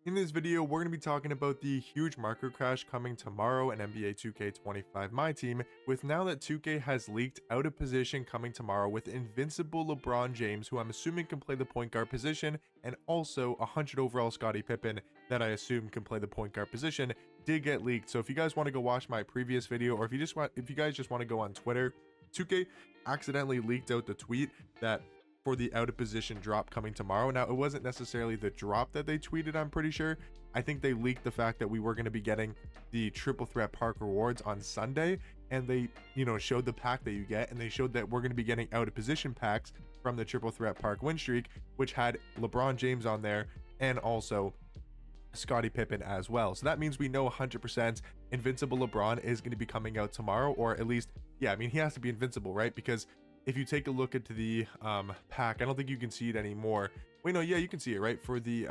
In this video, we're going to be talking about the huge market crash coming tomorrow in NBA 2K25 Myteam, with now that 2K has leaked out of position coming tomorrow with invincible LeBron James, who I'm assuming can play the point guard position, and also 100 overall Scottie Pippen that I assume can play the point guard position, did get leaked. So if you guys want to go watch my previous video, or if you guys just want to go on Twitter, 2K accidentally leaked out the tweet that for the out of position drop coming tomorrow. Now, it wasn't necessarily the drop that they tweeted, I'm pretty sure. I think they leaked the fact that we were going to be getting the triple threat park rewards on Sunday, and they, showed the pack that you get, and they showed that we're going to be getting out of position packs from the triple threat park win streak, which had LeBron James on there and also Scottie Pippen as well. So that means we know 100% invincible LeBron is going to be coming out tomorrow, or at least, yeah, I mean, he has to be invincible, right? Because if you take a look into the pack, I don't think you can see it anymore. Wait, no, yeah, you can see it, right? For the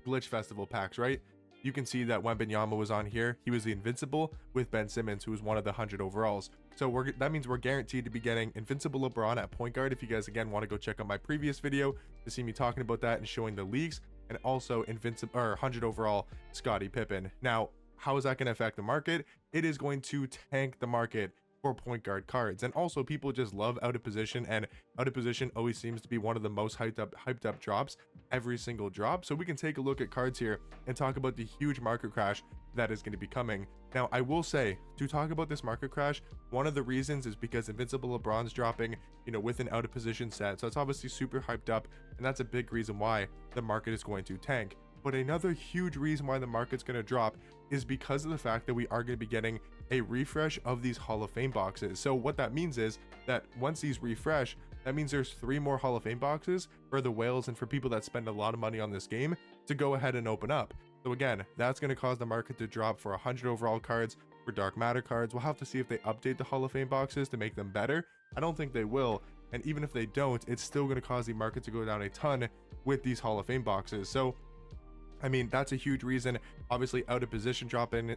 Glitch Festival packs, right? You can see that Wembanyama was on here. He was the invincible with Ben Simmons, who was one of the 100 overalls. So that means we're guaranteed to be getting invincible LeBron at point guard. If you guys, again, want to go check out my previous video to see me talking about that and showing the leaks, and also invincible or 100 overall Scottie Pippen. Now, how is that going to affect the market? It is going to tank the market for point guard cards, and also people just love out of position, and out of position always seems to be one of the most hyped up drops every single drop. So we can take a look at cards here and talk about the huge market crash that is going to be coming. Now, I will say, to talk about this market crash, one of the reasons is because invincible LeBron's dropping, with an out of position set, so it's obviously super hyped up, and that's a big reason why the market is going to tank. But another huge reason why the market's going to drop is because of the fact that we are going to be getting a refresh of these Hall of Fame boxes. So what that means is that once these refresh, that means there's 3 more Hall of Fame boxes for the whales and for people that spend a lot of money on this game to go ahead and open up. So again, that's going to cause the market to drop for 100 overall cards, for Dark Matter cards. We'll have to see if they update the Hall of Fame boxes to make them better. I don't think they will. And even if they don't, it's still going to cause the market to go down a ton with these Hall of Fame boxes. So I mean, that's a huge reason. Obviously, out of position dropping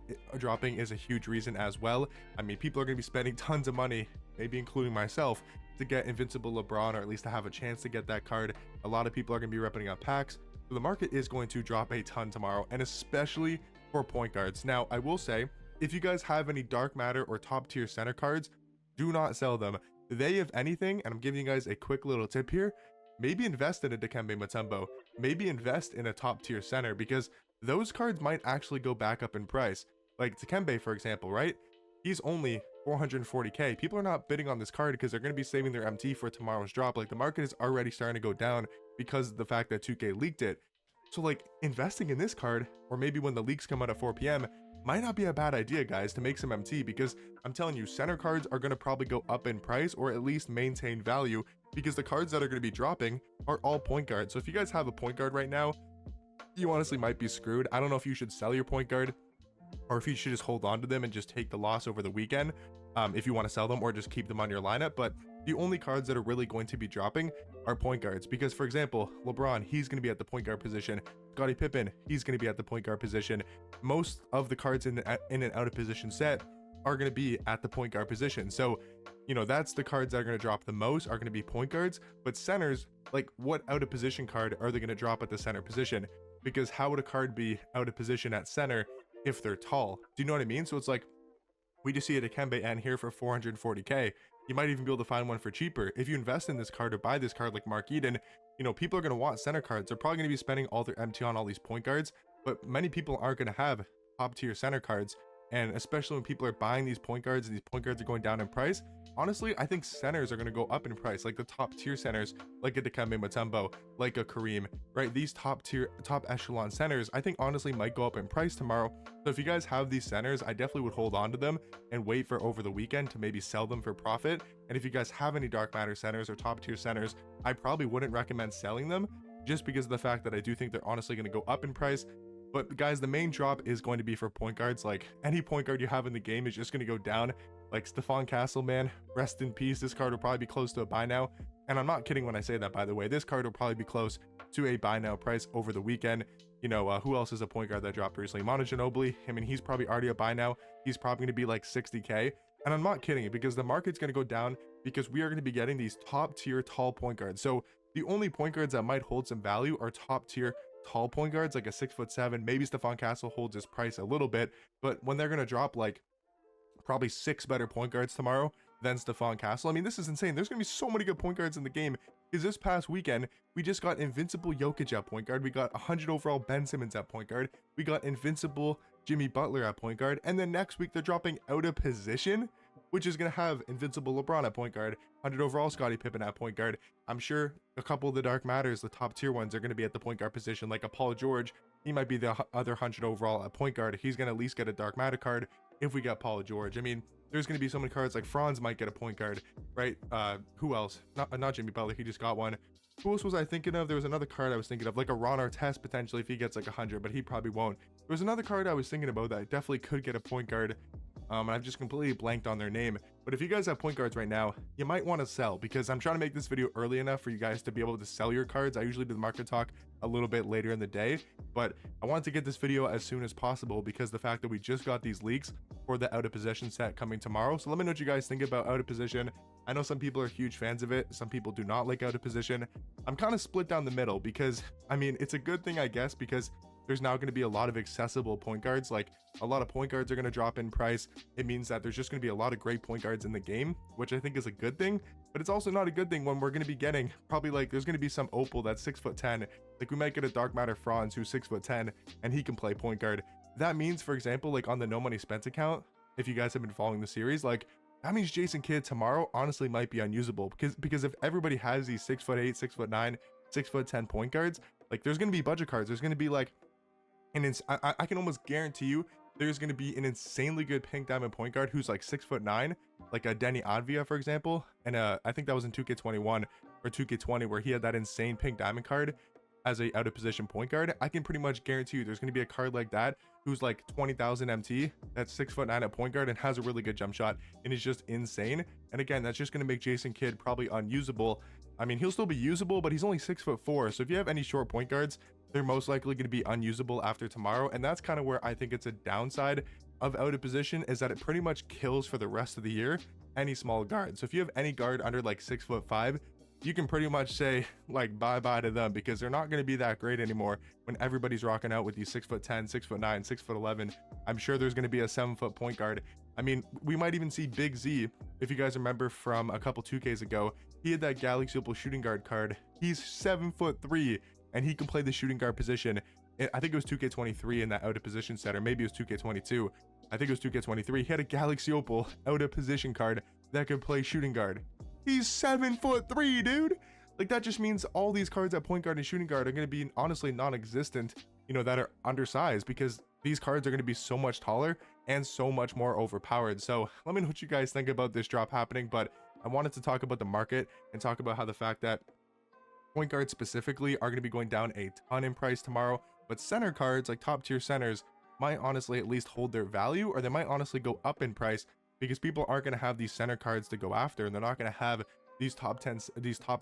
is a huge reason as well. I mean, people are going to be spending tons of money, maybe including myself, to get invincible LeBron, or at least to have a chance to get that card. A lot of people are going to be ripping up packs. So the market is going to drop a ton tomorrow, and especially for point guards. Now, I will say, if you guys have any Dark Matter or top tier center cards, do not sell them. They, if anything, and I'm giving you guys a quick little tip here, maybe invest in a Dikembe Mutombo, maybe invest in a top tier center, because those cards might actually go back up in price. Like Dikembe, for example, right? He's only 440k. People are not bidding on this card because they're going to be saving their MT for tomorrow's drop. Like, the market is already starting to go down because of the fact that 2K leaked it. So like, investing in this card, or maybe when the leaks come out at 4 p.m, might not be a bad idea, guys, to make some MT, because I'm telling you, center cards are going to probably go up in price, or at least maintain value, because the cards that are going to be dropping are all point guards. So if you guys have a point guard right now, you honestly might be screwed. I don't know if you should sell your point guard, or if you should just hold on to them and just take the loss over the weekend, if you want to sell them, or just keep them on your lineup. But the only cards that are really going to be dropping are point guards, because, for example, LeBron, he's going to be at the point guard position. Scottie Pippen, he's going to be at the point guard position. Most of the cards in and out of position set are going to be at the point guard position. So, that's the cards that are going to drop the most, are going to be point guards. But centers, like, what out of position card are they going to drop at the center position? Because how would a card be out of position at center if they're tall? Do you know what I mean? So it's like, we just see a Dikembe N here for 440k. You might even be able to find one for cheaper. If you invest in this card or buy this card like Mark Eden, people are going to want center cards. They're probably going to be spending all their MT on all these point guards, but many people aren't going to have top tier center cards. And especially when people are buying these point guards and these point guards are going down in price, honestly, I think centers are going to go up in price, like the top tier centers, like a Dikembe Mutombo, like a Kareem, right? These top echelon centers, I think honestly might go up in price tomorrow. So if you guys have these centers, I definitely would hold on to them and wait for over the weekend to maybe sell them for profit. And if you guys have any Dark Matter centers or top tier centers, I probably wouldn't recommend selling them, just because of the fact that I do think they're honestly going to go up in price. But guys, the main drop is going to be for point guards. Like, any point guard you have in the game is just going to go down. Like Stephon Castle, man, rest in peace. This card will probably be close to a buy now. And I'm not kidding when I say that, by the way. This card will probably be close to a buy now price over the weekend. Who else is a point guard that dropped recently? Manu Ginobili. I mean, he's probably already a buy now. He's probably going to be like 60k. And I'm not kidding, because the market's going to go down because we are going to be getting these top tier tall point guards. So the only point guards that might hold some value are top tier tall point guards, like a 6'7", maybe Stephon Castle holds his price a little bit, but when they're gonna drop like probably 6 better point guards tomorrow than Stephon Castle. I mean, this is insane. There's gonna be so many good point guards in the game, because this past weekend we just got invincible Jokic at point guard, we got 100 overall Ben Simmons at point guard, we got invincible Jimmy Butler at point guard, and then next week they're dropping out of position, which is gonna have invincible LeBron at point guard, 100 overall Scottie Pippen at point guard. I'm sure a couple of the Dark Matters, the top tier ones, are gonna be at the point guard position, like a Paul George. He might be the other 100 overall at point guard. He's gonna at least get a Dark Matter card if we get Paul George. I mean, there's going to be so many cards, like Franz might get a point guard, right? Who else? Not Jimmy Butler, he just got one. Who else was I thinking of? There was another card I was thinking of, like a Ron Artest potentially if he gets like 100, but he probably won't. There was another card I was thinking about that definitely could get a point guard, and I've just completely blanked on their name. But if you guys have point guards right now, you might want to sell, because I'm trying to make this video early enough for you guys to be able to sell your cards. I usually do the market talk a little bit later in the day, but I wanted to get this video as soon as possible because the fact that we just got these leaks for the out of position set coming tomorrow. So let me know what you guys think about out of position. I know some people are huge fans of it, some people do not like out of position. I'm kind of split down the middle, because I mean, it's a good thing, I guess, because there's now going to be a lot of accessible point guards. Like, a lot of point guards are going to drop in price. It means that there's just going to be a lot of great point guards in the game, which I think is a good thing. But it's also not a good thing when we're going to be getting probably, like, there's going to be some opal that's 6'10". Like, we might get a Dark Matter Franz who's 6'10", and he can play point guard. That means, for example, like on the No Money Spent account, if you guys have been following the series, like, that means Jason Kidd tomorrow honestly might be unusable, because if everybody has these 6'8", 6'9", 6'10" point guards, like, there's going to be budget cards. There's going to be like I can almost guarantee you there's going to be an insanely good pink diamond point guard who's like 6'9", like a Denny Advia, for example. And I think that was in 2K21 or 2K20 where he had that insane pink diamond card as a out of position point guard. I can pretty much guarantee you there's going to be a card like that who's like 20,000 MT, that's 6'9" at point guard and has a really good jump shot and is just insane. And again, that's just going to make Jason Kidd probably unusable. I mean, he'll still be usable, but he's only 6'4". So if you have any short point guards, they're most likely going to be unusable after tomorrow. And that's kind of where I think it's a downside of out of position, is that it pretty much kills for the rest of the year any small guard. So if you have any guard under like 6'5", you can pretty much say like bye-bye to them, because they're not going to be that great anymore when everybody's rocking out with these 6'10", 6'9", 6'11". I'm sure there's going to be a 7-foot point guard. I mean, we might even see Big Z. If you guys remember from a couple 2Ks ago, he had that Galaxy Opal shooting guard card. He's 7'3", and he can play the shooting guard position. I think it was 2K23 in that out of position set, or maybe it was 2K22. I think it was 2K23. He had a Galaxy Opal out of position card that could play shooting guard. He's 7'3", dude. Like, that just means all these cards at point guard and shooting guard are going to be honestly non-existent, you know, that are undersized, because these cards are going to be so much taller and so much more overpowered. So let me know what you guys think about this drop happening. But I wanted to talk about the market and talk about how the fact that point guards specifically are going to be going down a ton in price tomorrow, but center cards, like top tier centers, might honestly at least hold their value, or they might honestly go up in price, because people aren't going to have these center cards to go after, and they're not going to have these top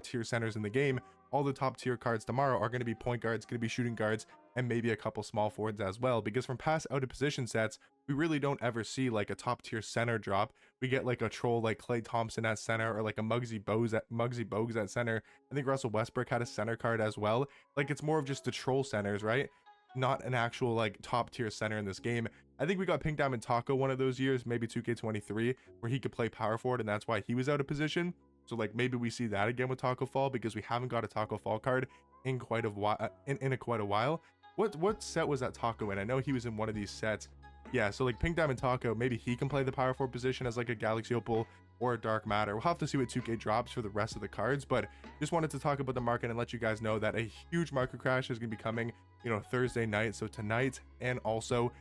tier centers in the game. All the top tier cards tomorrow are going to be point guards, going to be shooting guards, and maybe a couple small forwards as well, because from past out of position sets, we really don't ever see like a top tier center drop. We get like a troll like Klay Thompson at center, or like a Muggsy Bogues at center. I think Russell Westbrook had a center card as well. Like, it's more of just the troll centers, right? Not an actual like top tier center in this game. I think we got Pink Diamond Taco one of those years, maybe 2K23, where he could play power forward, and that's why he was out of position. So like, maybe we see that again with Taco Fall, because we haven't got a Taco Fall card in quite a while. Quite a while. What set was that Taco in? I know he was in one of these sets. Yeah, so like Pink Diamond Taco, maybe he can play the power forward position as like a Galaxy Opal or a Dark Matter. We'll have to see what 2K drops for the rest of the cards, but just wanted to talk about the market and let you guys know that a huge market crash is going to be coming, you know, Thursday night, so tonight, and also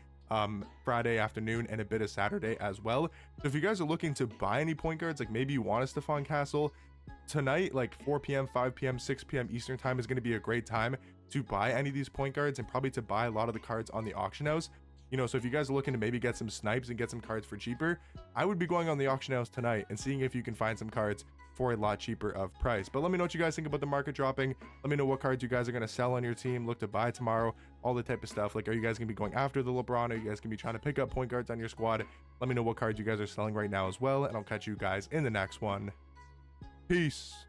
Friday afternoon, and a bit of Saturday as well. So if you guys are looking to buy any point guards, like maybe you want a Stephon Castle, tonight, like 4 p.m, 5 p.m, 6 p.m Eastern time is going to be a great time to buy any of these point guards, and probably to buy a lot of the cards on the auction house. You know, so if you guys are looking to maybe get some snipes and get some cards for cheaper, I would be going on the auction house tonight and seeing if you can find some cards for a lot cheaper of price. But let me know what you guys think about the market dropping. Let me know what cards you guys are going to sell on your team, look to buy tomorrow, all the type of stuff. Like, are you guys going to be going after the LeBron? Are you guys going to be trying to pick up point guards on your squad? Let me know what cards you guys are selling right now as well, and I'll catch you guys in the next one. Peace.